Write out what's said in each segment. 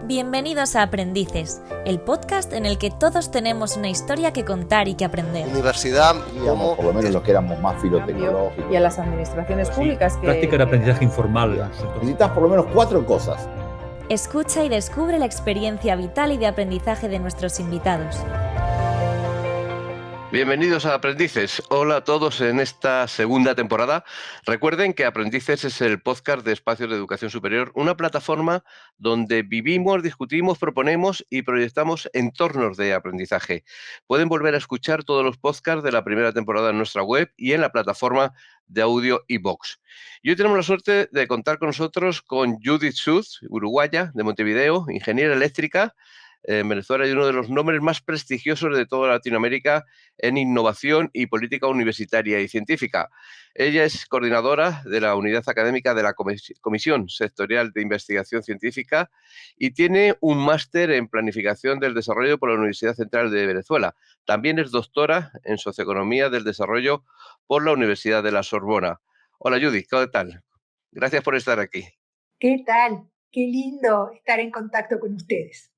Bienvenidos a Aprendices, el podcast en el que todos tenemos una historia que contar y que aprender. Universidad, digamos, por lo menos los que éramos más filotecnológicos. Y a las administraciones públicas que... Práctica de aprendizaje informal. Necesitas por lo menos 4 cosas. Escucha y descubre la experiencia vital y de aprendizaje de nuestros invitados. Bienvenidos a Aprendices. Hola a todos en esta segunda temporada. Recuerden que Aprendices es el podcast de Espacios de Educación Superior, una plataforma donde vivimos, discutimos, proponemos y proyectamos entornos de aprendizaje. Pueden volver a escuchar todos los podcasts de la primera temporada en nuestra web y en la plataforma de audio iVoox. Y hoy tenemos la suerte de contar con nosotros con Judith Schultz, uruguaya, de Montevideo, ingeniera eléctrica, en Venezuela, y uno de los nombres más prestigiosos de toda Latinoamérica en innovación y política universitaria y científica. Ella es coordinadora de la unidad académica de la Comisión Sectorial de Investigación Científica y tiene un máster en Planificación del Desarrollo por la Universidad Central de Venezuela. También es doctora en Socioeconomía del Desarrollo por la Universidad de la Sorbona. Hola Judith, ¿qué tal? Gracias por estar aquí. ¿Qué tal? Qué lindo estar en contacto con ustedes.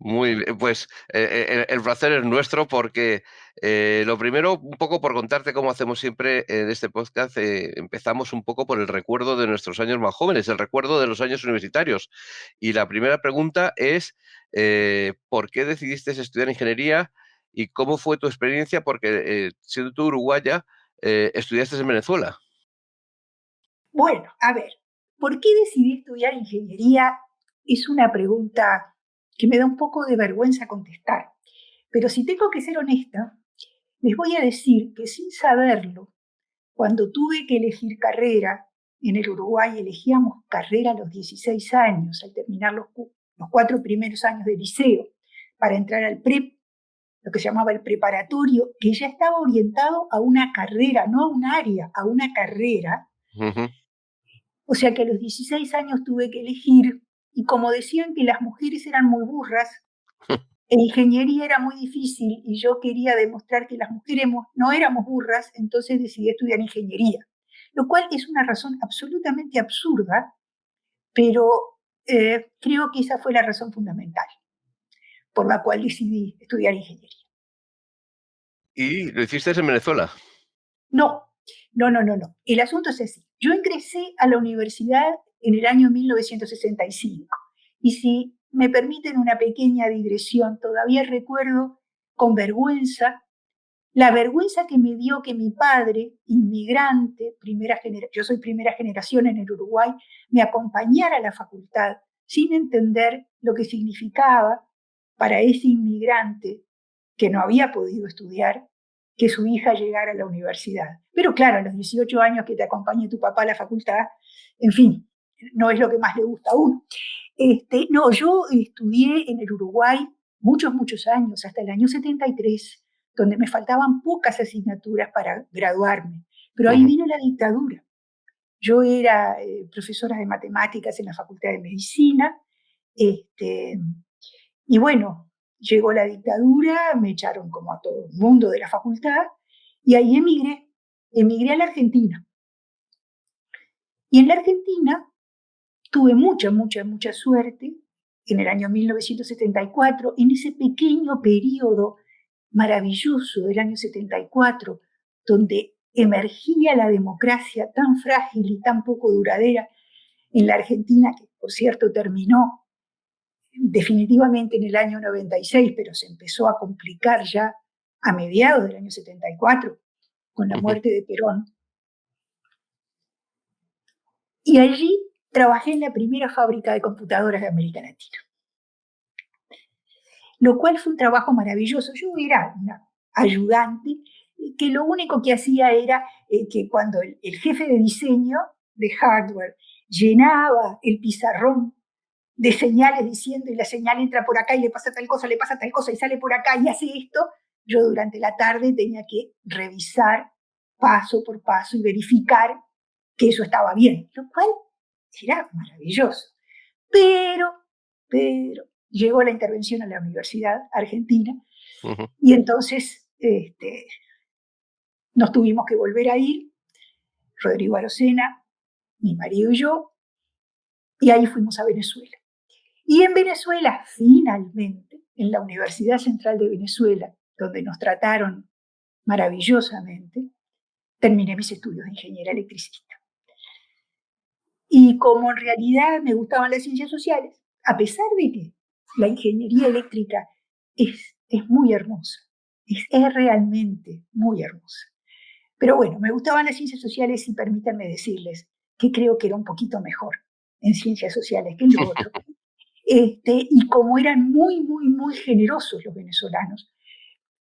Muy bien, pues el placer es nuestro porque lo primero, un poco por contarte cómo hacemos siempre en este podcast, empezamos un poco por el recuerdo de nuestros años más jóvenes, el recuerdo de los años universitarios. Y la primera pregunta es, ¿por qué decidiste estudiar ingeniería y cómo fue tu experiencia? Porque siendo tú uruguaya, estudiaste en Venezuela. Bueno, a ver, ¿por qué decidí estudiar ingeniería? Es una pregunta que me da un poco de vergüenza contestar. Pero si tengo que ser honesta, les voy a decir que sin saberlo, cuando tuve que elegir carrera, en el Uruguay elegíamos carrera a los 16 años, al terminar los 4 primeros años de liceo, para entrar al PREP, lo que se llamaba el preparatorio, que ya estaba orientado a una carrera, no a un área, a una carrera. Uh-huh. O sea que a los 16 años tuve que elegir. Y como decían que las mujeres eran muy burras, en ingeniería era muy difícil y yo quería demostrar que las mujeres no éramos burras, entonces decidí estudiar ingeniería. Lo cual es una razón absolutamente absurda, pero creo que esa fue la razón fundamental por la cual decidí estudiar ingeniería. ¿Y lo hiciste en Venezuela? No. El asunto es así. Yo ingresé a la universidad en el año 1965. Y si me permiten una pequeña digresión, todavía recuerdo con vergüenza la vergüenza que me dio que mi padre, inmigrante, yo soy primera generación en el Uruguay, me acompañara a la facultad sin entender lo que significaba para ese inmigrante que no había podido estudiar, que su hija llegara a la universidad. Pero claro, a los 18 años que te acompañe tu papá a la facultad, en fin, no es lo que más le gusta a uno. Yo estudié en el Uruguay muchos años, hasta el año 73, donde me faltaban pocas asignaturas para graduarme. Pero ahí vino la dictadura. Yo era profesora de matemáticas en la Facultad de Medicina, y bueno, llegó la dictadura, me echaron como a todo el mundo de la facultad, y ahí emigré a la Argentina. Y en la Argentina tuve mucha suerte en el año 1974, en ese pequeño periodo maravilloso del año 74, donde emergía la democracia tan frágil y tan poco duradera en la Argentina, que por cierto terminó definitivamente en el año 96, pero se empezó a complicar ya a mediados del año 74, con la muerte de Perón. Y allí trabajé en la primera fábrica de computadoras de América Latina, lo cual fue un trabajo maravilloso. Yo era una ayudante que lo único que hacía era que cuando el jefe de diseño de hardware llenaba el pizarrón de señales diciendo, y la señal entra por acá y le pasa tal cosa y sale por acá y hace esto, yo durante la tarde tenía que revisar paso por paso y verificar que eso estaba bien, lo cual era maravilloso. Pero llegó la intervención a la Universidad Argentina y entonces nos tuvimos que volver a ir, Rodrigo Arocena, mi marido y yo, y ahí fuimos a Venezuela. Y en Venezuela, finalmente, en la Universidad Central de Venezuela, donde nos trataron maravillosamente, terminé mis estudios de ingeniera electricista. Y como en realidad me gustaban las ciencias sociales, a pesar de que la ingeniería eléctrica es muy hermosa, es realmente muy hermosa. Pero bueno, me gustaban las ciencias sociales y permítanme decirles que creo que era un poquito mejor en ciencias sociales que en lo otro. Y como eran muy, muy, muy generosos los venezolanos,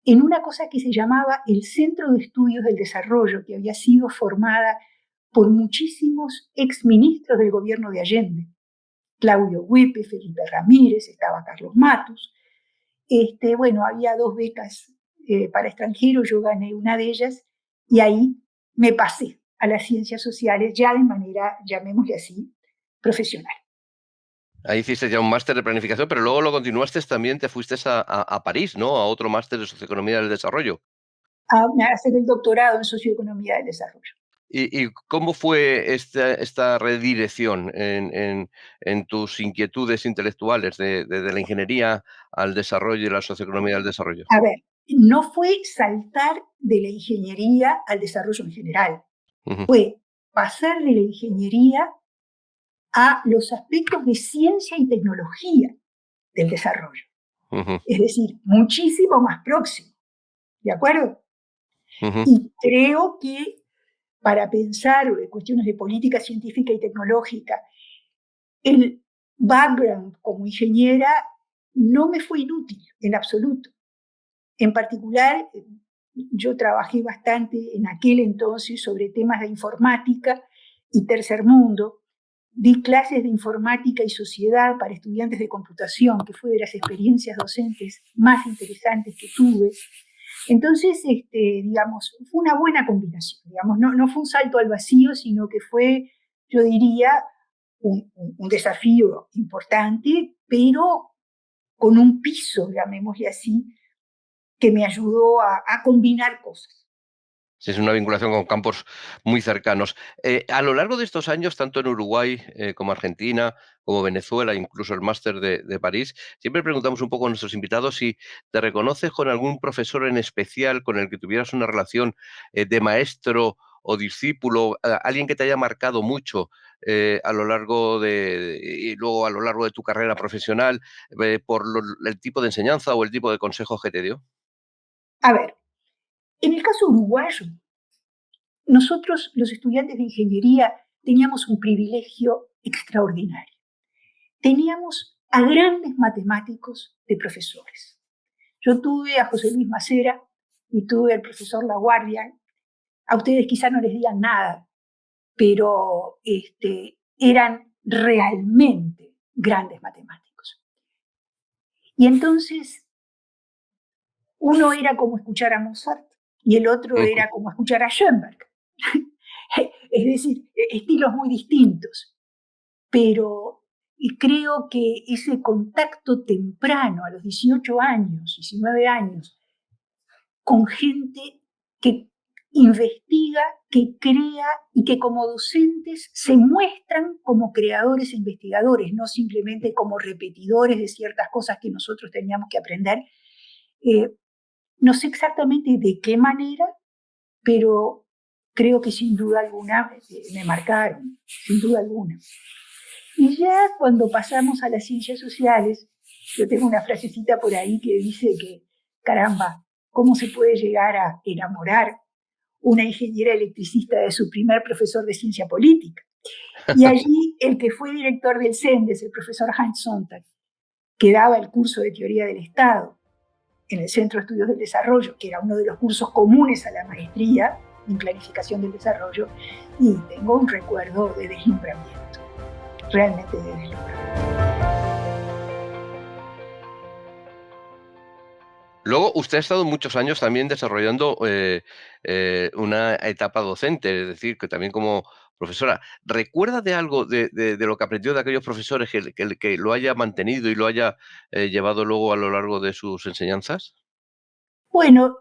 en una cosa que se llamaba el Centro de Estudios del Desarrollo, que había sido formada por muchísimos exministros del gobierno de Allende, Claudio Huepe, Felipe Ramírez, estaba Carlos Matus. Bueno, había 2 becas para extranjeros, yo gané una de ellas y ahí me pasé a las ciencias sociales ya de manera, llamémosle así, profesional. Ahí hiciste ya un máster de planificación, pero luego lo continuaste también, te fuiste a París, ¿no? A otro máster de socioeconomía del desarrollo. A hacer el doctorado en socioeconomía del desarrollo. ¿Y cómo fue esta redirección en tus inquietudes intelectuales de la ingeniería al desarrollo y la socioeconomía del desarrollo? A ver, no fue saltar de la ingeniería al desarrollo en general, fue pasar de la ingeniería a los aspectos de ciencia y tecnología del desarrollo. Es decir, muchísimo más próximo, ¿de acuerdo? Y creo que para pensar cuestiones de política científica y tecnológica, el background como ingeniera no me fue inútil en absoluto. En particular, yo trabajé bastante en aquel entonces sobre temas de informática y tercer mundo. Di clases de informática y sociedad para estudiantes de computación, que fue de las experiencias docentes más interesantes que tuve. Entonces, digamos, fue una buena combinación. Digamos, no fue un salto al vacío, sino que fue, yo diría, un desafío importante, pero con un piso, llamémosle así, que me ayudó a combinar cosas. Sí, es una vinculación con campos muy cercanos. A lo largo de estos años, tanto en Uruguay como Argentina, como Venezuela, incluso el máster de París, siempre preguntamos un poco a nuestros invitados si te reconoces con algún profesor en especial con el que tuvieras una relación de maestro o discípulo, alguien que te haya marcado mucho a lo largo y luego a lo largo de tu carrera profesional por el tipo de enseñanza o el tipo de consejos que te dio. A ver, en el caso uruguayo, nosotros, los estudiantes de ingeniería, teníamos un privilegio extraordinario. Teníamos a grandes matemáticos de profesores. Yo tuve a José Luis Macera y tuve al profesor Laguardia. A ustedes quizá no les digan nada, pero eran realmente grandes matemáticos. Y entonces, uno era como escuchar a Mozart y el otro era como escuchar a Schoenberg. Es decir, estilos muy distintos. Pero creo que ese contacto temprano, a los 18 años, 19 años, con gente que investiga, que crea y que como docentes se muestran como creadores e investigadores, no simplemente como repetidores de ciertas cosas que nosotros teníamos que aprender. No sé exactamente de qué manera, pero creo que sin duda alguna me marcaron, sin duda alguna. Y ya cuando pasamos a las ciencias sociales, yo tengo una frasecita por ahí que dice que, caramba, ¿cómo se puede llegar a enamorar una ingeniera electricista de su primer profesor de ciencia política? Y allí el que fue director del CENDES, el profesor Heinz Sontag, que daba el curso de teoría del Estado en el Centro de Estudios del Desarrollo, que era uno de los cursos comunes a la maestría en planificación del desarrollo, y tengo un recuerdo de deslumbramiento, realmente de deslumbramiento. Luego, usted ha estado muchos años también desarrollando una etapa docente, es decir, que también como profesora. ¿Recuerda de algo de lo que aprendió de aquellos profesores que lo haya mantenido y lo haya llevado luego a lo largo de sus enseñanzas? Bueno,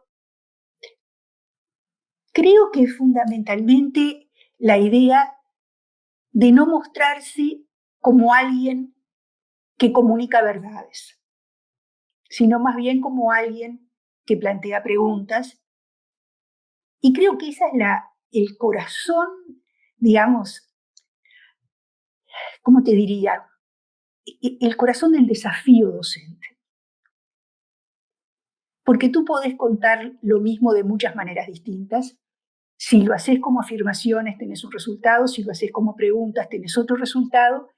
creo que fundamentalmente la idea de no mostrarse como alguien que comunica verdades, sino más bien como alguien que plantea preguntas. Y creo que esa es el corazón, digamos, ¿cómo te diría? El corazón del desafío docente. Porque tú podés contar lo mismo de muchas maneras distintas. Si lo haces como afirmaciones, tenés un resultado. Si lo haces como preguntas, tenés otro resultado.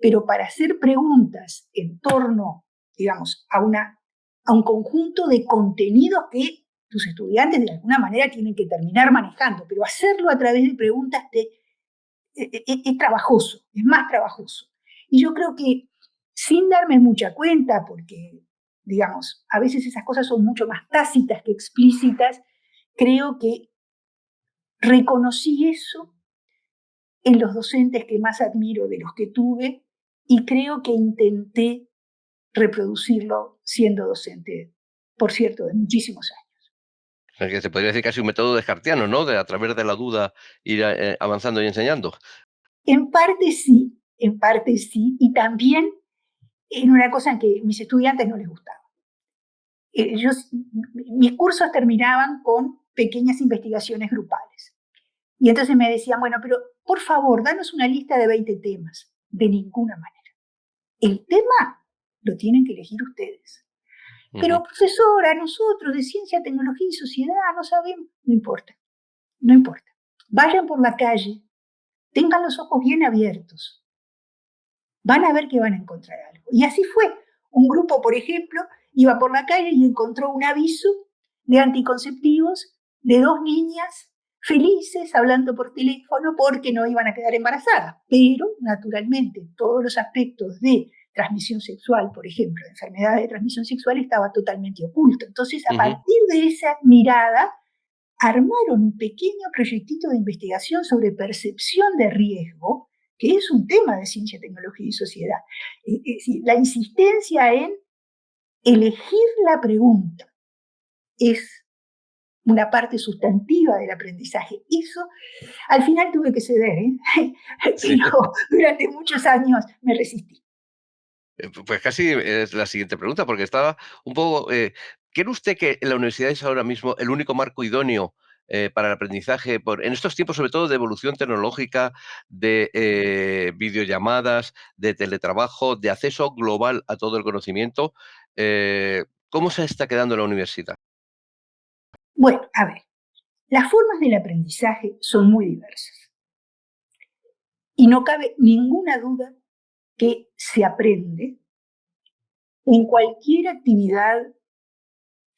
Pero para hacer preguntas en torno, digamos, a un conjunto de contenidos que tus estudiantes de alguna manera tienen que terminar manejando, pero hacerlo a través de preguntas es trabajoso, es más trabajoso. Y yo creo que sin darme mucha cuenta, porque, digamos, a veces esas cosas son mucho más tácitas que explícitas, creo que reconocí eso en los docentes que más admiro de los que tuve y creo que intenté reproducirlo siendo docente, por cierto, de muchísimos años. O sea, que se podría decir casi un método descartiano, ¿no? De a través de la duda ir avanzando y enseñando. En parte sí, y también en una cosa en que mis estudiantes no les gustaba. Mis cursos terminaban con pequeñas investigaciones grupales. Y entonces me decían, bueno, pero por favor, danos una lista de 20 temas. De ninguna manera. El tema lo tienen que elegir ustedes. Pero, profesora, nosotros de Ciencia, Tecnología y Sociedad no sabemos. No importa, no importa. Vayan por la calle, tengan los ojos bien abiertos. Van a ver que van a encontrar algo. Y así fue. Un grupo, por ejemplo, iba por la calle y encontró un aviso de anticonceptivos de 2 niñas felices hablando por teléfono porque no iban a quedar embarazadas. Pero, naturalmente, todos los aspectos de transmisión sexual, por ejemplo, de enfermedades de transmisión sexual, estaba totalmente oculto. Entonces, a partir de esa mirada, armaron un pequeño proyectito de investigación sobre percepción de riesgo, que es un tema de Ciencia, Tecnología y Sociedad. Es decir, la insistencia en elegir la pregunta es una parte sustantiva del aprendizaje. Eso, al final tuve que ceder, Sí. pero durante muchos años me resistí. Pues casi es la siguiente pregunta, porque estaba un poco... ¿cree usted que la universidad es ahora mismo el único marco idóneo para el aprendizaje, en estos tiempos sobre todo de evolución tecnológica, de videollamadas, de teletrabajo, de acceso global a todo el conocimiento? ¿Cómo se está quedando la universidad? Bueno, a ver, las formas del aprendizaje son muy diversas. Y no cabe ninguna duda que se aprende en cualquier actividad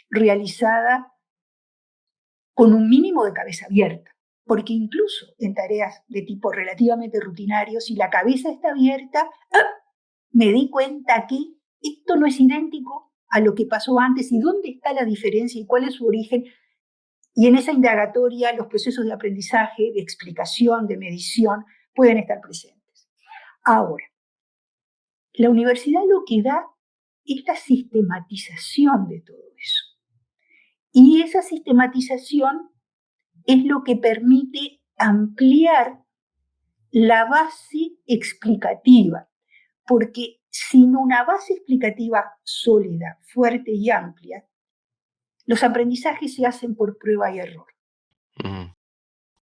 realizada con un mínimo de cabeza abierta, porque incluso en tareas de tipo relativamente rutinario, si la cabeza está abierta, me di cuenta que esto no es idéntico a lo que pasó antes y dónde está la diferencia y cuál es su origen. Y en esa indagatoria los procesos de aprendizaje, de explicación, de medición pueden estar presentes. Ahora, la universidad lo que da es la sistematización de todo eso. Y esa sistematización es lo que permite ampliar la base explicativa, porque sin una base explicativa sólida, fuerte y amplia, los aprendizajes se hacen por prueba y error.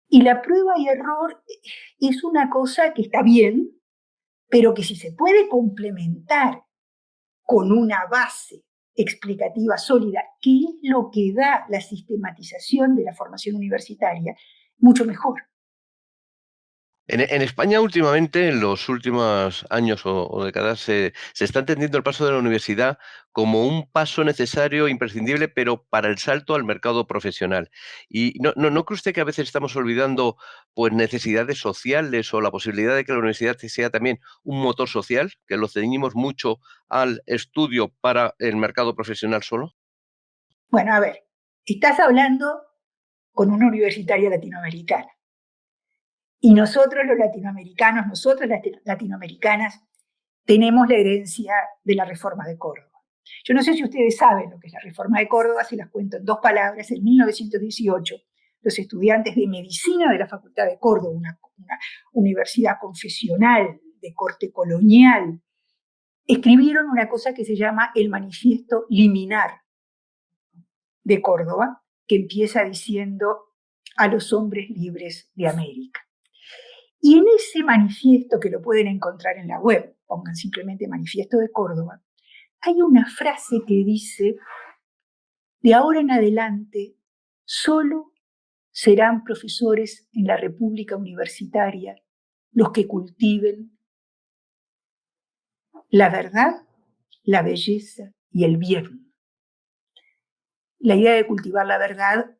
Y la prueba y error es una cosa que está bien, pero que si se puede complementar con una base explicativa sólida, que es lo que da la sistematización de la formación universitaria, mucho mejor. En España últimamente, en los últimos años o décadas, se está entendiendo el paso de la universidad como un paso necesario, imprescindible, pero para el salto al mercado profesional. ¿Y no cree usted que a veces estamos olvidando pues, necesidades sociales o la posibilidad de que la universidad sea también un motor social, que lo ceñimos mucho al estudio para el mercado profesional solo? Bueno, a ver, estás hablando con una universitaria latinoamericana. Y nosotros los latinoamericanos, nosotras las latinoamericanas, tenemos la herencia de la Reforma de Córdoba. Yo no sé si ustedes saben lo que es la Reforma de Córdoba, se las cuento en 2 palabras. En 1918, los estudiantes de medicina de la Facultad de Córdoba, una universidad confesional de corte colonial, escribieron una cosa que se llama el Manifiesto Liminar de Córdoba, que empieza diciendo a los hombres libres de América. Y en ese manifiesto, que lo pueden encontrar en la web, pongan simplemente Manifiesto de Córdoba, hay una frase que dice: de ahora en adelante, solo serán profesores en la República Universitaria los que cultiven la verdad, la belleza y el bien. La idea de cultivar la verdad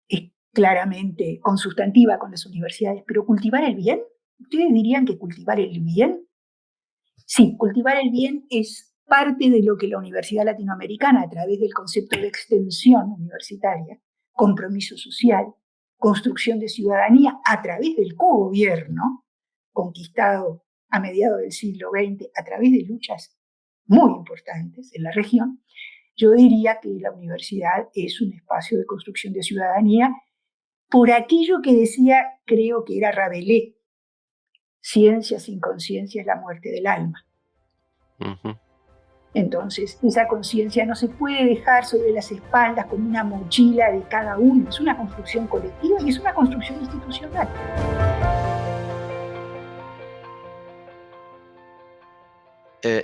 es claramente consustantiva con las universidades, pero cultivar el bien, ¿ustedes dirían que cultivar el bien? Sí, cultivar el bien es parte de lo que la Universidad Latinoamericana, a través del concepto de extensión universitaria, compromiso social, construcción de ciudadanía a través del cogobierno, conquistado a mediados del siglo XX a través de luchas muy importantes en la región, yo diría que la universidad es un espacio de construcción de ciudadanía por aquello que decía, creo que era Rabelais: ciencia sin conciencia es la muerte del alma. Ujú. Entonces, esa conciencia no se puede dejar sobre las espaldas como una mochila de cada uno. Es una construcción colectiva y es una construcción institucional.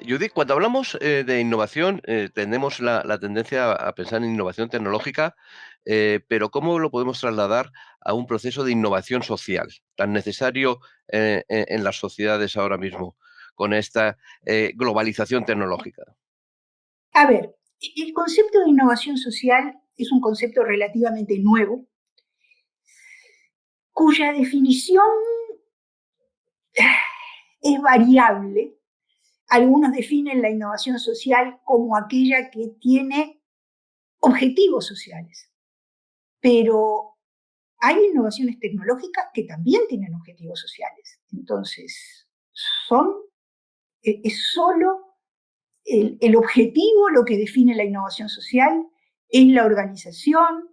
Judith, cuando hablamos de innovación, tenemos la tendencia a pensar en innovación tecnológica, pero ¿cómo lo podemos trasladar a un proceso de innovación social tan necesario en las sociedades ahora mismo, con esta globalización tecnológica? A ver, el concepto de innovación social es un concepto relativamente nuevo, cuya definición es variable. Algunos definen la innovación social como aquella que tiene objetivos sociales, pero hay innovaciones tecnológicas que también tienen objetivos sociales. Entonces, es solo el objetivo lo que define la innovación social, es la organización,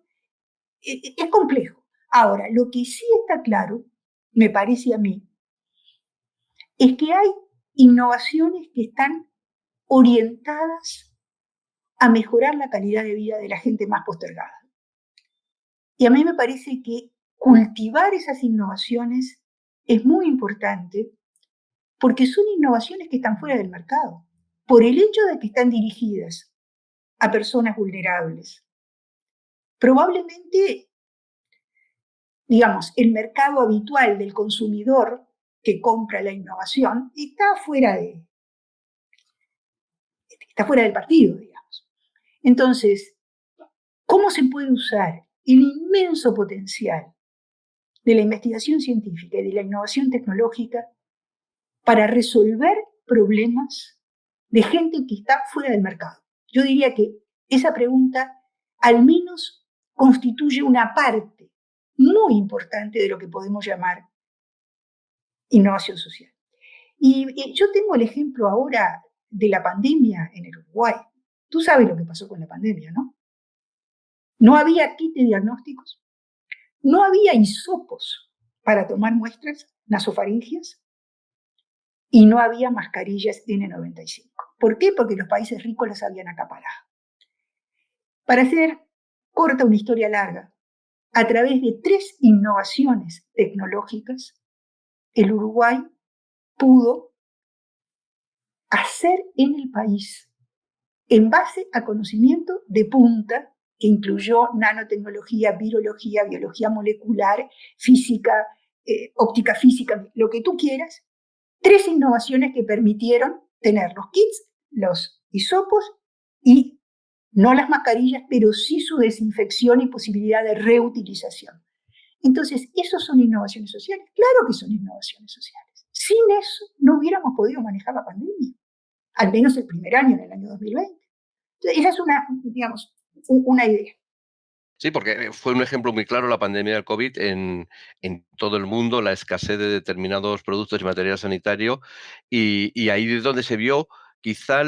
es complejo. Ahora, lo que sí está claro, me parece a mí, es que hay innovaciones que están orientadas a mejorar la calidad de vida de la gente más postergada. Y a mí me parece que cultivar esas innovaciones es muy importante porque son innovaciones que están fuera del mercado, por el hecho de que están dirigidas a personas vulnerables. Probablemente, digamos, el mercado habitual del consumidor que compra la innovación está fuera del partido, digamos. Entonces, ¿cómo se puede usar el inmenso potencial de la investigación científica y de la innovación tecnológica para resolver problemas de gente que está fuera del mercado? Yo diría que esa pregunta al menos constituye una parte muy importante de lo que podemos llamar innovación social. Y yo tengo el ejemplo ahora de la pandemia en el Uruguay. Tú sabes lo que pasó con la pandemia, ¿no? No había kit de diagnósticos, no había hisopos para tomar muestras nasofaringias y no había mascarillas N95. ¿Por qué? Porque los países ricos las habían acaparado. Para hacer corta una historia larga, a través de 3 innovaciones tecnológicas, el Uruguay pudo hacer en el país, en base a conocimiento de punta, que incluyó nanotecnología, virología, biología molecular, física, óptica física, lo que tú quieras, 3 innovaciones que permitieron tener los kits, los hisopos y no las mascarillas, pero sí su desinfección y posibilidad de reutilización. Entonces, ¿esos son innovaciones sociales? Claro que son innovaciones sociales. Sin eso no hubiéramos podido manejar la pandemia, al menos el primer año, en el año 2020. Entonces, esa es una idea. Sí, porque fue un ejemplo muy claro la pandemia del COVID en todo el mundo, la escasez de determinados productos y material sanitario, y ahí es donde se vio quizá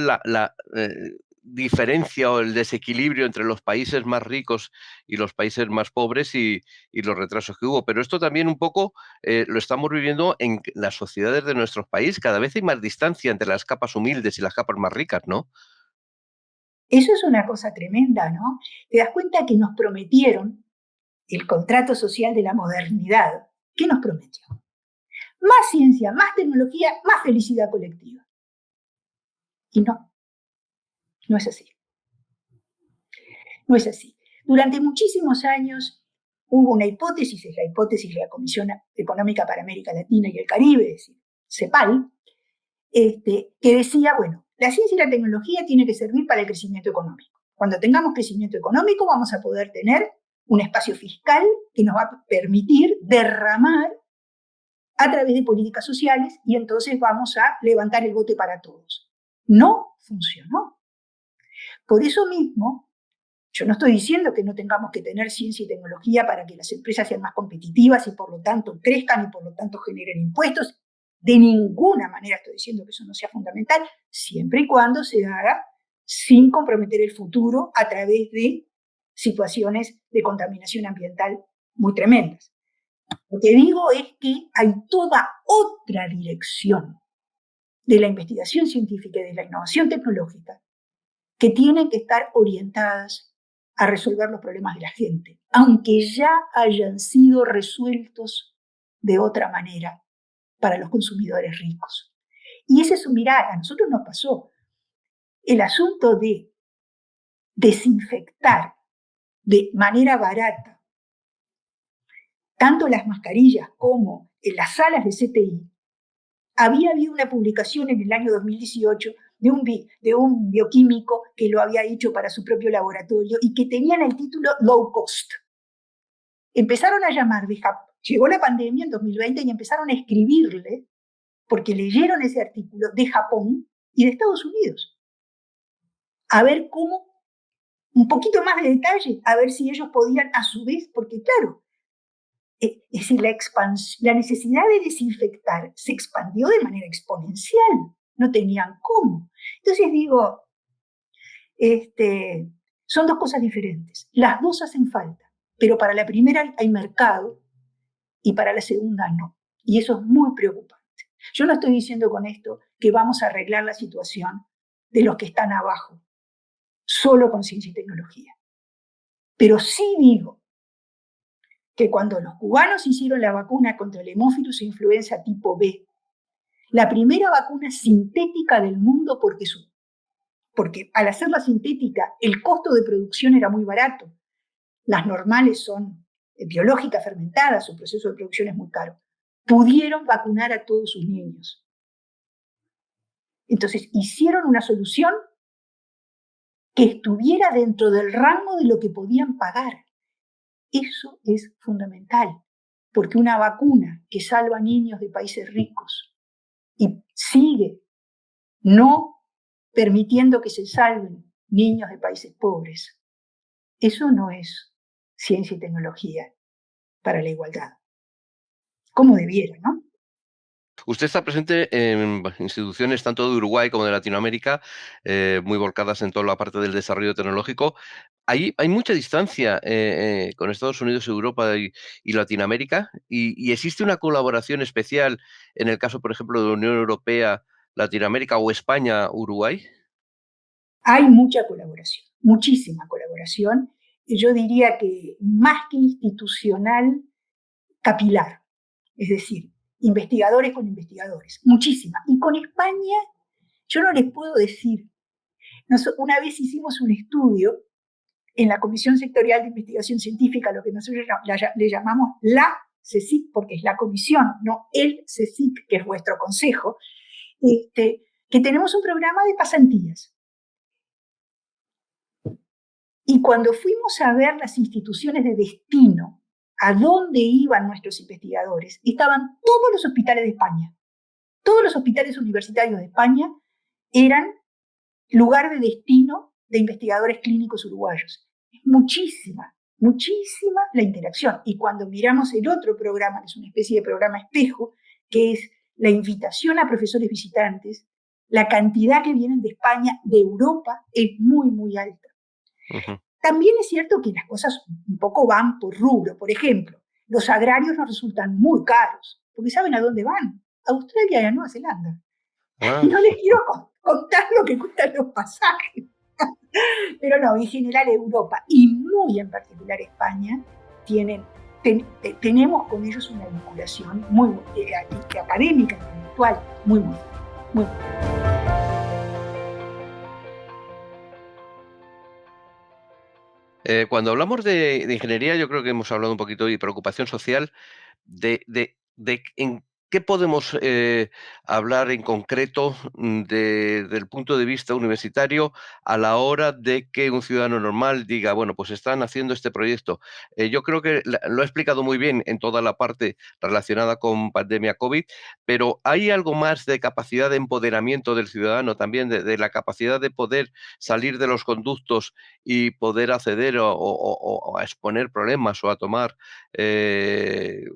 diferencia o el desequilibrio entre los países más ricos y los países más pobres y los retrasos que hubo. Pero esto también un poco lo estamos viviendo en las sociedades de nuestros países. Cada vez hay más distancia entre las capas humildes y las capas más ricas, ¿no? Eso es una cosa tremenda, ¿no? Te das cuenta que nos prometieron el contrato social de la modernidad. ¿Qué nos prometió? Más ciencia, más tecnología, más felicidad colectiva. Y no es así. No es así. Durante muchísimos años hubo una hipótesis, es la hipótesis de la Comisión Económica para América Latina y el Caribe, es decir, CEPAL, que decía, bueno, la ciencia y la tecnología tienen que servir para el crecimiento económico. Cuando tengamos crecimiento económico vamos a poder tener un espacio fiscal que nos va a permitir derramar a través de políticas sociales y entonces vamos a levantar el bote para todos. No funcionó. Por eso mismo, yo no estoy diciendo que no tengamos que tener ciencia y tecnología para que las empresas sean más competitivas y por lo tanto crezcan y por lo tanto generen impuestos. De ninguna manera estoy diciendo que eso no sea fundamental, siempre y cuando se haga sin comprometer el futuro a través de situaciones de contaminación ambiental muy tremendas. Lo que digo es que hay toda otra dirección de la investigación científica y de la innovación tecnológica que tienen que estar orientadas a resolver los problemas de la gente, aunque ya hayan sido resueltos de otra manera para los consumidores ricos. Y ese es su mirada. A nosotros nos pasó el asunto de desinfectar de manera barata tanto las mascarillas como en las salas de CTI. Había habido una publicación en el año 2018 de un bioquímico que lo había hecho para su propio laboratorio y que tenían el título Low Cost. Empezaron a llamar de Japón. Llegó la pandemia en 2020 y empezaron a escribirle, porque leyeron ese artículo, de Japón y de Estados Unidos. A ver cómo, un poquito más de detalle, a ver si ellos podían a su vez, porque claro, es decir, la necesidad de desinfectar se expandió de manera exponencial. No tenían cómo. Entonces digo, son dos cosas diferentes. Las dos hacen falta, pero para la primera hay mercado y para la segunda no. Y eso es muy preocupante. Yo no estoy diciendo con esto que vamos a arreglar la situación de los que están abajo, solo con ciencia y tecnología. Pero sí digo que cuando los cubanos hicieron la vacuna contra el hemófilus influenza tipo B, la primera vacuna sintética del mundo, porque al hacerla sintética el costo de producción era muy barato. Las normales son biológicas fermentadas, su proceso de producción es muy caro. Pudieron vacunar a todos sus niños. Entonces hicieron una solución que estuviera dentro del rango de lo que podían pagar. Eso es fundamental, porque una vacuna que salva a niños de países ricos y sigue no permitiendo que se salven niños de países pobres, eso no es ciencia y tecnología para la igualdad, como debiera, ¿no? Usted está presente en instituciones tanto de Uruguay como de Latinoamérica, muy volcadas en toda la parte del desarrollo tecnológico. Hay mucha distancia con Estados Unidos, Europa y Latinoamérica, y existe una colaboración especial en el caso, por ejemplo, de la Unión Europea, Latinoamérica o España, Uruguay. Hay mucha colaboración, muchísima colaboración, y yo diría que más que institucional, capilar, es decir, investigadores con investigadores, muchísima. Y con España, yo no les puedo decir. Una vez hicimos un estudio en la Comisión Sectorial de Investigación Científica, lo que nosotros le llamamos la CSIC, porque es la comisión, no el CSIC, que es vuestro consejo, que tenemos un programa de pasantías. Y cuando fuimos a ver las instituciones de destino, a dónde iban nuestros investigadores, estaban todos los hospitales de España. Todos los hospitales universitarios de España eran lugar de destino de investigadores clínicos uruguayos. Es muchísima la interacción. Y cuando miramos el otro programa, que es una especie de programa espejo, que es la invitación a profesores visitantes, La cantidad que vienen de España, de Europa, es muy, muy alta. Ujú. También es cierto que las cosas un poco van por rubro. Por ejemplo, los agrarios nos resultan muy caros, porque ¿saben a dónde van? A Australia y a Nueva Zelanda. Ah, No les quiero contar lo que cuestan los pasajes. Pero no, en general Europa y muy en particular España tenemos con ellos una vinculación muy académica, intelectual, muy muy. Cuando hablamos de ingeniería, yo creo que hemos hablado un poquito de preocupación social, de en qué podemos hablar en concreto del punto de vista universitario a la hora de que un ciudadano normal diga, bueno, pues están haciendo este proyecto. Yo creo que lo he explicado muy bien en toda la parte relacionada con pandemia COVID, pero ¿hay algo más de capacidad de empoderamiento del ciudadano también, de la capacidad de poder salir de los conductos y poder acceder o a exponer problemas o a tomar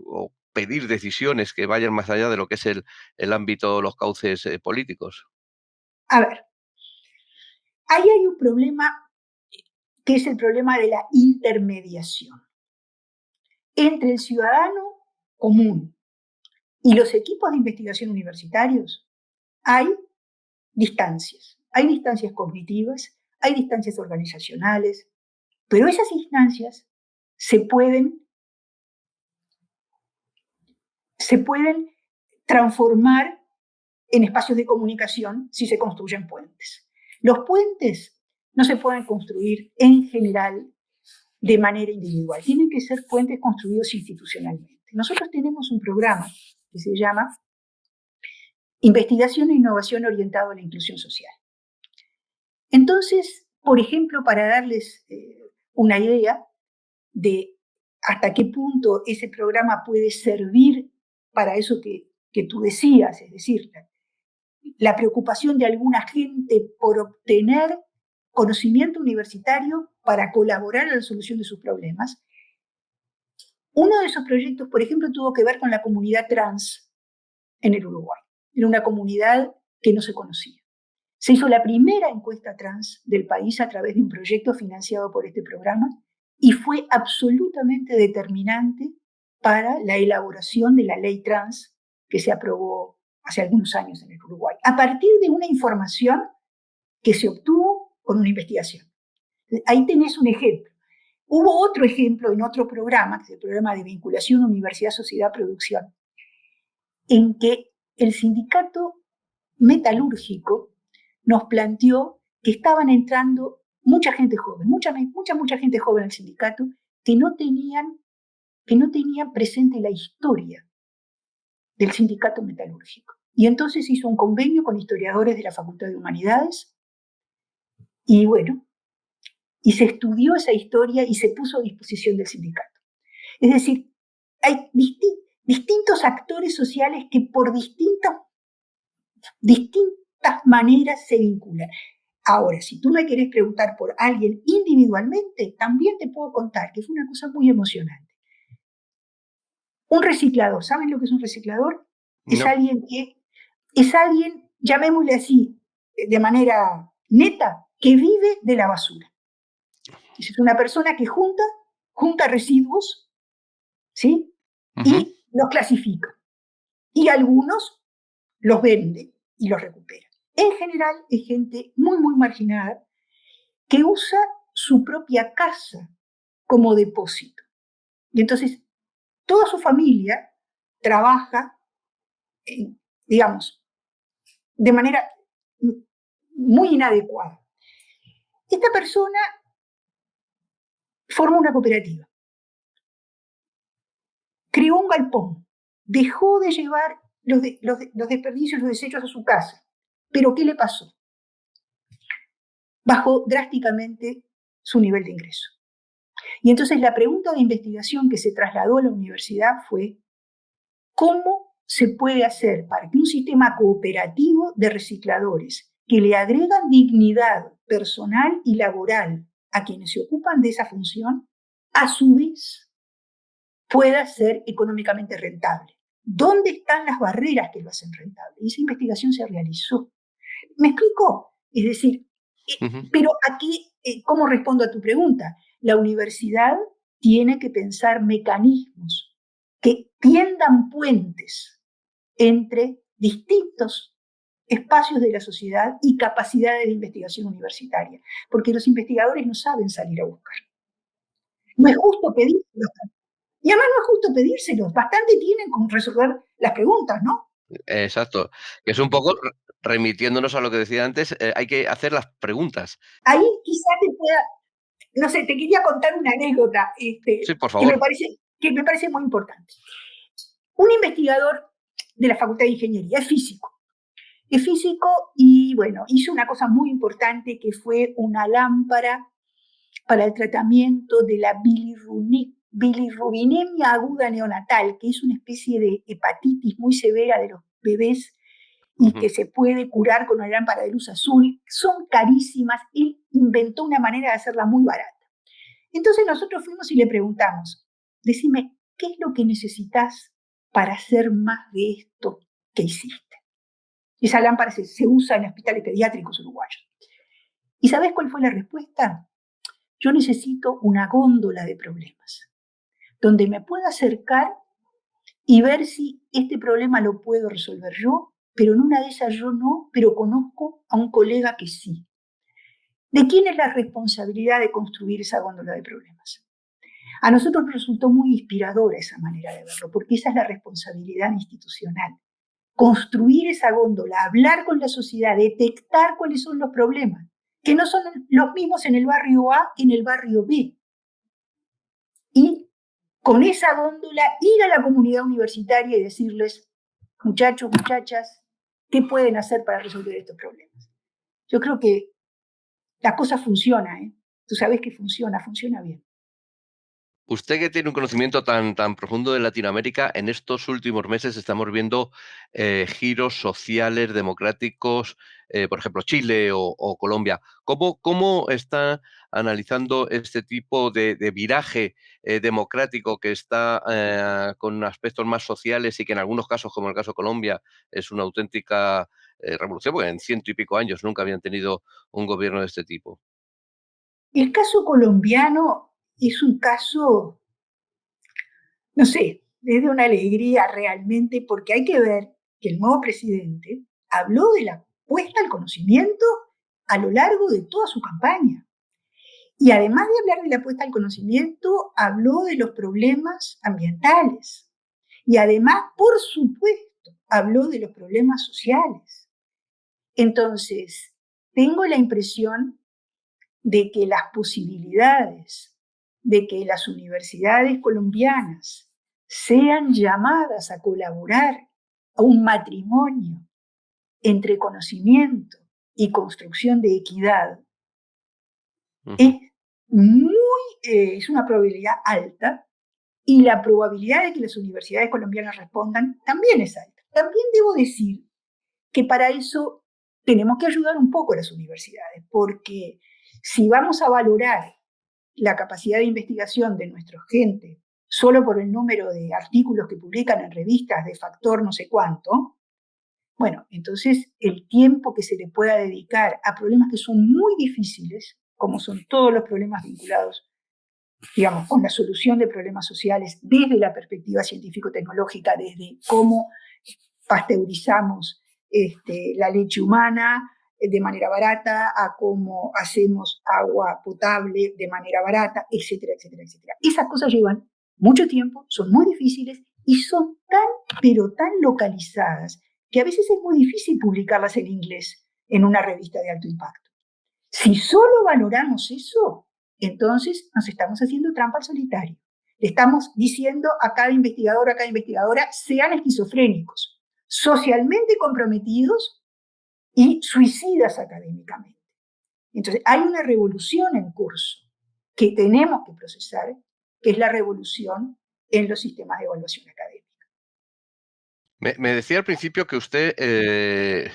o pedir decisiones que vayan más allá de lo que es el ámbito, los cauces políticos? A ver, ahí hay un problema que es el problema de la intermediación entre el ciudadano común y los equipos de investigación universitarios. Hay distancias cognitivas, hay distancias organizacionales, pero esas instancias se pueden transformar en espacios de comunicación si se construyen puentes. Los puentes no se pueden construir en general de manera individual, tienen que ser puentes construidos institucionalmente. Nosotros tenemos un programa que se llama Investigación e Innovación orientado a la inclusión social. Entonces, por ejemplo, para darles una idea de hasta qué punto ese programa puede servir para eso que tú decías, es decir, la preocupación de alguna gente por obtener conocimiento universitario para colaborar en la solución de sus problemas. Uno de esos proyectos, por ejemplo, tuvo que ver con la comunidad trans en el Uruguay. Era una comunidad que no se conocía. Se hizo la primera encuesta trans del país a través de un proyecto financiado por este programa y fue absolutamente determinante para la elaboración de la ley trans que se aprobó hace algunos años en el Uruguay, a partir de una información que se obtuvo con una investigación. Ahí tenés un ejemplo. Hubo otro ejemplo en otro programa, que es el programa de vinculación Universidad-Sociedad-Producción, en que el sindicato metalúrgico nos planteó que estaban entrando mucha gente joven, mucha gente joven al sindicato que no tenían presente la historia del sindicato metalúrgico. Y entonces hizo un convenio con historiadores de la Facultad de Humanidades y bueno, y se estudió esa historia y se puso a disposición del sindicato. Es decir, hay distintos actores sociales que por distintas maneras se vinculan. Ahora, si tú me querés preguntar por alguien individualmente, también te puedo contar que fue una cosa muy emocionante. Un reciclador, ¿saben lo que es un reciclador? No. Es alguien, llamémosle así, de manera neta, que vive de la basura. Es una persona que junta residuos, ¿sí? Uh-huh. Y los clasifica. Y algunos los vende y los recupera. En general es gente muy, muy marginada que usa su propia casa como depósito. Y entonces toda su familia trabaja, digamos, de manera muy inadecuada. Esta persona forma una cooperativa, creó un galpón, dejó de llevar los desperdicios, los desechos a su casa. ¿Pero qué le pasó? Bajó drásticamente su nivel de ingreso. Y entonces la pregunta de investigación que se trasladó a la universidad fue: ¿cómo se puede hacer para que un sistema cooperativo de recicladores que le agregan dignidad personal y laboral a quienes se ocupan de esa función, a su vez pueda ser económicamente rentable? ¿Dónde están las barreras que lo hacen rentable? Y esa investigación se realizó. ¿Me explico? Es decir, Ujú. pero aquí, ¿cómo respondo a tu pregunta? La universidad tiene que pensar mecanismos que tiendan puentes entre distintos espacios de la sociedad y capacidades de investigación universitaria, porque los investigadores no saben salir a buscar. No es justo pedírselos. Y además no es justo pedírselos, bastante tienen con resolver las preguntas, ¿no? Exacto. Que es un poco remitiéndonos a lo que decía antes, hay que hacer las preguntas. Ahí quizá te pueda, no sé, te quería contar una anécdota Sí, por que me favor. parece muy importante. Un investigador de la Facultad de Ingeniería es físico y bueno, hizo una cosa muy importante que fue una lámpara para el tratamiento de la bilirrubinemia aguda neonatal, que es una especie de hepatitis muy severa de los bebés y que se puede curar con una lámpara de luz azul. Son carísimas. Él inventó una manera de hacerla muy barata. Entonces nosotros fuimos y le preguntamos, decime, ¿qué es lo que necesitas para hacer más de esto que hiciste? Esa lámpara se usa en hospitales pediátricos uruguayos. ¿Y sabes cuál fue la respuesta? Yo necesito una góndola de problemas, donde me pueda acercar y ver si este problema lo puedo resolver yo, pero en una de esas yo no, pero conozco a un colega que sí. ¿De quién es la responsabilidad de construir esa góndola de problemas? A nosotros nos resultó muy inspiradora esa manera de verlo, porque esa es la responsabilidad institucional. Construir esa góndola, hablar con la sociedad, detectar cuáles son los problemas, que no son los mismos en el barrio A que en el barrio B. Y con esa góndola ir a la comunidad universitaria y decirles, muchachos, muchachas, ¿qué pueden hacer para resolver estos problemas? Yo creo que la cosa funciona, ¿eh? Tú sabes que funciona bien. Usted que tiene un conocimiento tan profundo de Latinoamérica, en estos últimos meses estamos viendo giros sociales, democráticos, por ejemplo, Chile o Colombia. ¿Cómo está analizando este tipo de viraje democrático que está con aspectos más sociales y que en algunos casos, como el caso de Colombia, es una auténtica revolución, porque en 100 y pico años nunca habían tenido un gobierno de este tipo? El caso colombiano es un caso, no sé, es de una alegría realmente, porque hay que ver que el nuevo presidente habló de la puesta al conocimiento a lo largo de toda su campaña. Y además de hablar de la puesta al conocimiento, habló de los problemas ambientales. Y además, por supuesto, habló de los problemas sociales. Entonces, tengo la impresión de que las posibilidades de que las universidades colombianas sean llamadas a colaborar a un matrimonio entre conocimiento y construcción de equidad es es una probabilidad alta, y la probabilidad de que las universidades colombianas respondan también es alta. También debo decir que para eso tenemos que ayudar un poco a las universidades, porque si vamos a valorar la capacidad de investigación de nuestra gente solo por el número de artículos que publican en revistas de factor no sé cuánto, bueno, entonces el tiempo que se le pueda dedicar a problemas que son muy difíciles, como son todos los problemas vinculados, digamos, con la solución de problemas sociales desde la perspectiva científico-tecnológica, desde cómo pasteurizamos la leche humana de manera barata, a cómo hacemos agua potable de manera barata, etcétera, etcétera, etcétera. Esas cosas llevan mucho tiempo, son muy difíciles y son pero tan localizadas que a veces es muy difícil publicarlas en inglés en una revista de alto impacto. Si solo valoramos eso, entonces nos estamos haciendo trampa al solitario. Le estamos diciendo a cada investigador, a cada investigadora, sean esquizofrénicos, socialmente comprometidos y suicidas académicamente. Entonces, hay una revolución en curso que tenemos que procesar, que es la revolución en los sistemas de evaluación académica. Me decía al principio que usted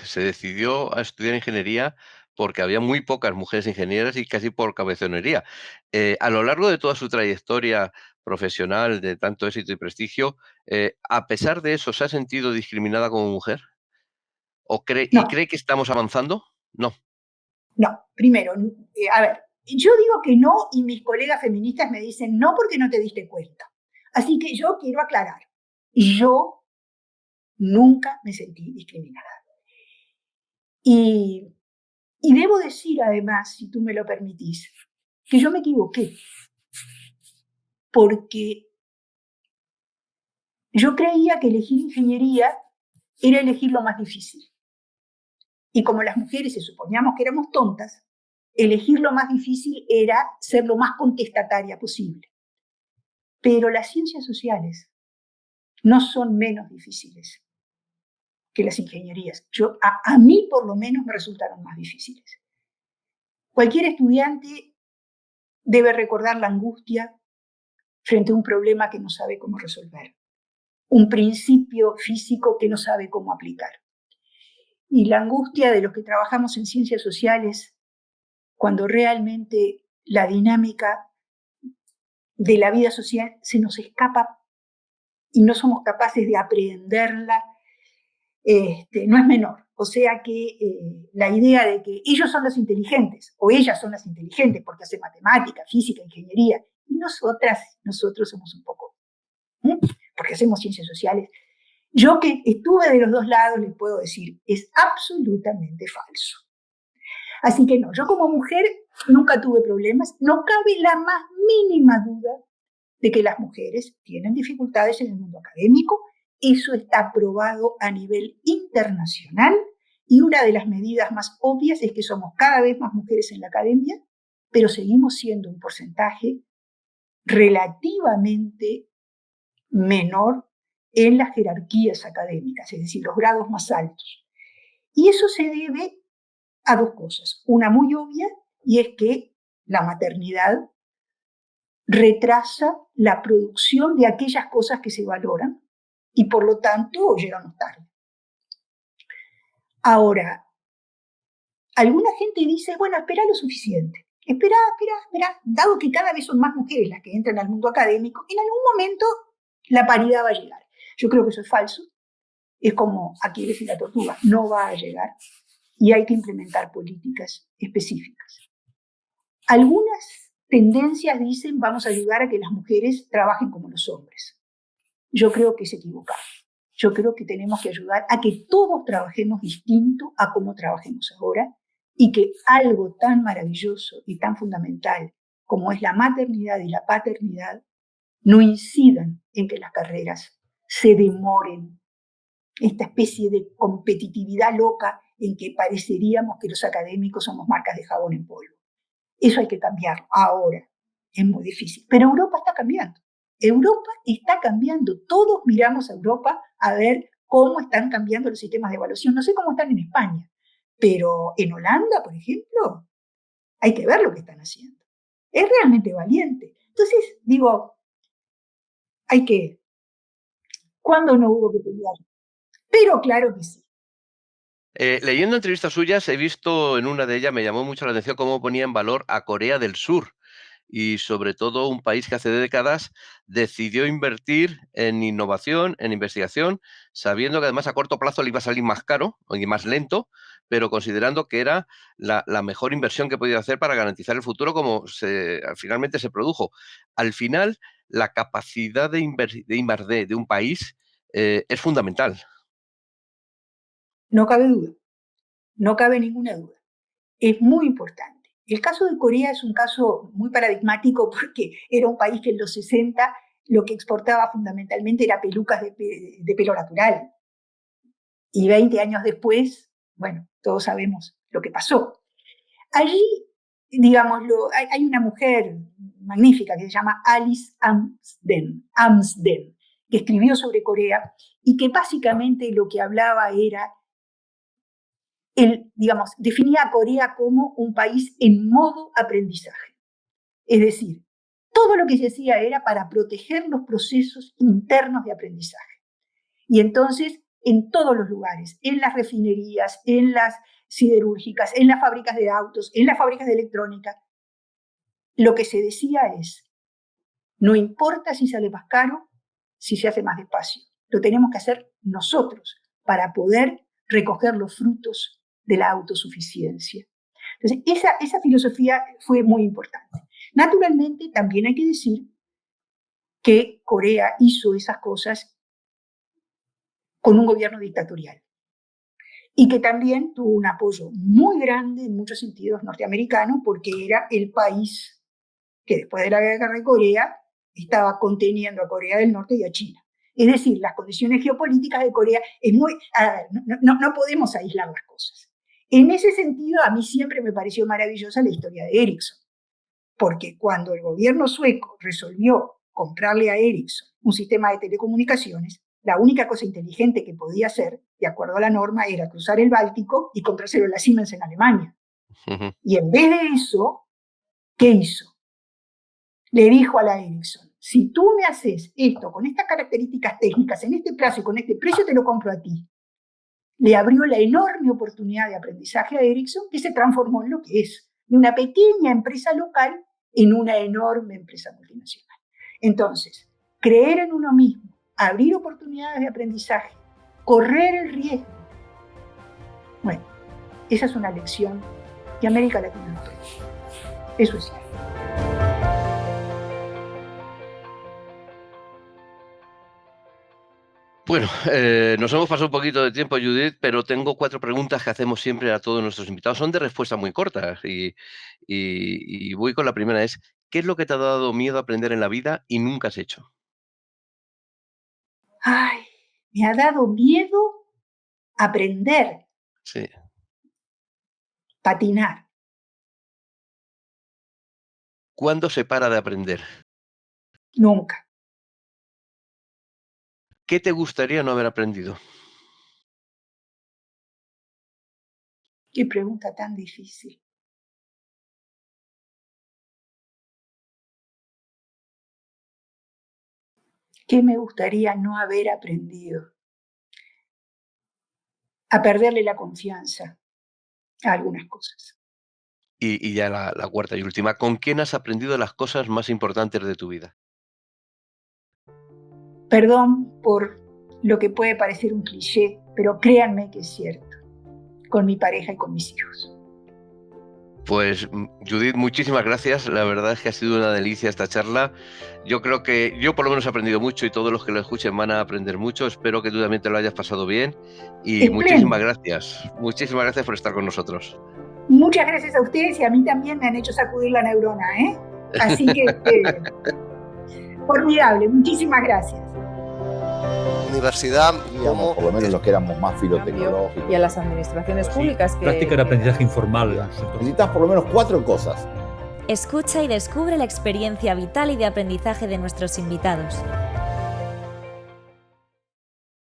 se decidió a estudiar ingeniería porque había muy pocas mujeres ingenieras y casi por cabezonería. A lo largo de toda su trayectoria profesional de tanto éxito y prestigio, a pesar de eso, ¿se ha sentido discriminada como mujer? ¿Y No. cree que estamos avanzando? No. No, primero, a ver, yo digo que no y mis colegas feministas me dicen no porque no te diste cuenta. Así que yo quiero aclarar, yo nunca me sentí discriminada. Y debo decir además, si tú me lo permitís, que yo me equivoqué, porque yo creía que elegir ingeniería era elegir lo más difícil. Y como las mujeres se suponíamos que éramos tontas, elegir lo más difícil era ser lo más contestataria posible. Pero las ciencias sociales no son menos difíciles que las ingenierías. A mí, por lo menos, me resultaron más difíciles. Cualquier estudiante debe recordar la angustia frente a un problema que no sabe cómo resolver, un principio físico que no sabe cómo aplicar. Y la angustia de los que trabajamos en ciencias sociales, cuando realmente la dinámica de la vida social se nos escapa y no somos capaces de aprenderla, no es menor. O sea que la idea de que ellos son los inteligentes o ellas son las inteligentes porque hacen matemática, física, ingeniería, y nosotros somos un poco, porque hacemos ciencias sociales. Yo que estuve de los dos lados les puedo decir, es absolutamente falso. Así que no, yo como mujer nunca tuve problemas, no cabe la más mínima duda de que las mujeres tienen dificultades en el mundo académico. Eso está probado a nivel internacional y una de las medidas más obvias es que somos cada vez más mujeres en la academia, pero seguimos siendo un porcentaje relativamente menor en las jerarquías académicas, es decir, los grados más altos. Y eso se debe a dos cosas. Una muy obvia, y es que la maternidad retrasa la producción de aquellas cosas que se valoran y por lo tanto llegamos tarde. Ahora, alguna gente dice, bueno, espera lo suficiente. Espera, dado que cada vez son más mujeres las que entran al mundo académico, en algún momento la paridad va a llegar. Yo creo que eso es falso. Es como Aquiles y la tortuga, no va a llegar y hay que implementar políticas específicas. Algunas tendencias dicen vamos a ayudar a que las mujeres trabajen como los hombres. Yo creo que es equivocado. Yo creo que tenemos que ayudar a que todos trabajemos distinto a cómo trabajemos ahora y que algo tan maravilloso y tan fundamental como es la maternidad y la paternidad no incidan en que las carreras se demoren. Esta especie de competitividad loca en que pareceríamos que los académicos somos marcas de jabón en polvo. Eso hay que cambiarlo. Ahora es muy difícil. Pero Europa está cambiando. Europa está cambiando. Todos miramos a Europa a ver cómo están cambiando los sistemas de evaluación. No sé cómo están en España, pero en Holanda, por ejemplo, hay que ver lo que están haciendo. Es realmente valiente. Entonces, digo, ¿cuándo no hubo que pelear? Pero claro que sí. Leyendo entrevistas suyas, he visto en una de ellas, me llamó mucho la atención cómo ponía en valor a Corea del Sur y sobre todo un país que hace décadas decidió invertir en innovación, en investigación, sabiendo que además a corto plazo le iba a salir más caro y más lento, pero considerando que era la mejor inversión que podía hacer para garantizar el futuro como finalmente se produjo. Al final, la capacidad de I+D de un país es fundamental. No cabe duda, no cabe ninguna duda. Es muy importante. El caso de Corea es un caso muy paradigmático porque era un país que en los 60 lo que exportaba fundamentalmente era pelucas de pelo natural. Y 20 años después, bueno, todos sabemos lo que pasó. Allí, digámoslo, hay una mujer magnífica que se llama Alice Amsden, que escribió sobre Corea y que básicamente lo que hablaba era definía a Corea como un país en modo aprendizaje. Es decir, todo lo que se hacía era para proteger los procesos internos de aprendizaje. Y entonces, en todos los lugares, en las refinerías, en las siderúrgicas, en las fábricas de autos, en las fábricas de electrónica, lo que se decía es, no importa si sale más caro, si se hace más despacio. Lo tenemos que hacer nosotros para poder recoger los frutos de la autosuficiencia. Entonces, esa filosofía fue muy importante. Naturalmente, también hay que decir que Corea hizo esas cosas con un gobierno dictatorial y que también tuvo un apoyo muy grande en muchos sentidos norteamericano, porque era el país que después de la guerra de Corea estaba conteniendo a Corea del Norte y a China. Es decir, las condiciones geopolíticas de Corea es muy... no podemos aislar las cosas. En ese sentido, a mí siempre me pareció maravillosa la historia de Ericsson, porque cuando el gobierno sueco resolvió comprarle a Ericsson un sistema de telecomunicaciones, la única cosa inteligente que podía hacer, de acuerdo a la norma, era cruzar el Báltico y comprárselo a la Siemens en Alemania. Y en vez de eso, ¿qué hizo? Le dijo a la Ericsson: si tú me haces esto con estas características técnicas, en este plazo y con este precio, te lo compro a ti. Le abrió la enorme oportunidad de aprendizaje a Ericsson, que se transformó en lo que es, de una pequeña empresa local en una enorme empresa multinacional. Entonces, creer en uno mismo, abrir oportunidades de aprendizaje, correr el riesgo. Bueno, esa es una lección que América Latina no aprende. Eso es cierto. Bueno, nos hemos pasado un poquito de tiempo, Judith, pero tengo 4 preguntas que hacemos siempre a todos nuestros invitados. Son de respuesta muy cortas y voy con la primera. ¿Qué es lo que te ha dado miedo aprender en la vida y nunca has hecho? Ay, me ha dado miedo aprender. Sí. Patinar. ¿Cuándo se para de aprender? Nunca. ¿Qué te gustaría no haber aprendido? Qué pregunta tan difícil. ¿Qué me gustaría no haber aprendido? A perderle la confianza a algunas cosas. Y ya la cuarta y última. ¿Con quién has aprendido las cosas más importantes de tu vida? Perdón por lo que puede parecer un cliché, pero créanme que es cierto. Con mi pareja y con mis hijos. Pues, Judith, muchísimas gracias. La verdad es que ha sido una delicia esta charla. Yo creo que yo por lo menos he aprendido mucho y todos los que lo escuchen van a aprender mucho. Espero que tú también te lo hayas pasado bien. Y muchísimas gracias. Muchísimas gracias por estar con nosotros. Muchas gracias a ustedes, y a mí también me han hecho sacudir la neurona, ¿eh? Así que, formidable. Muchísimas gracias. Universidad, Digamos, por lo menos los que éramos más filotecnológicos. Y a las administraciones públicas que... Práctica de aprendizaje informal. Necesitas por lo menos 4 cosas. Escucha y descubre la experiencia vital y de aprendizaje de nuestros invitados.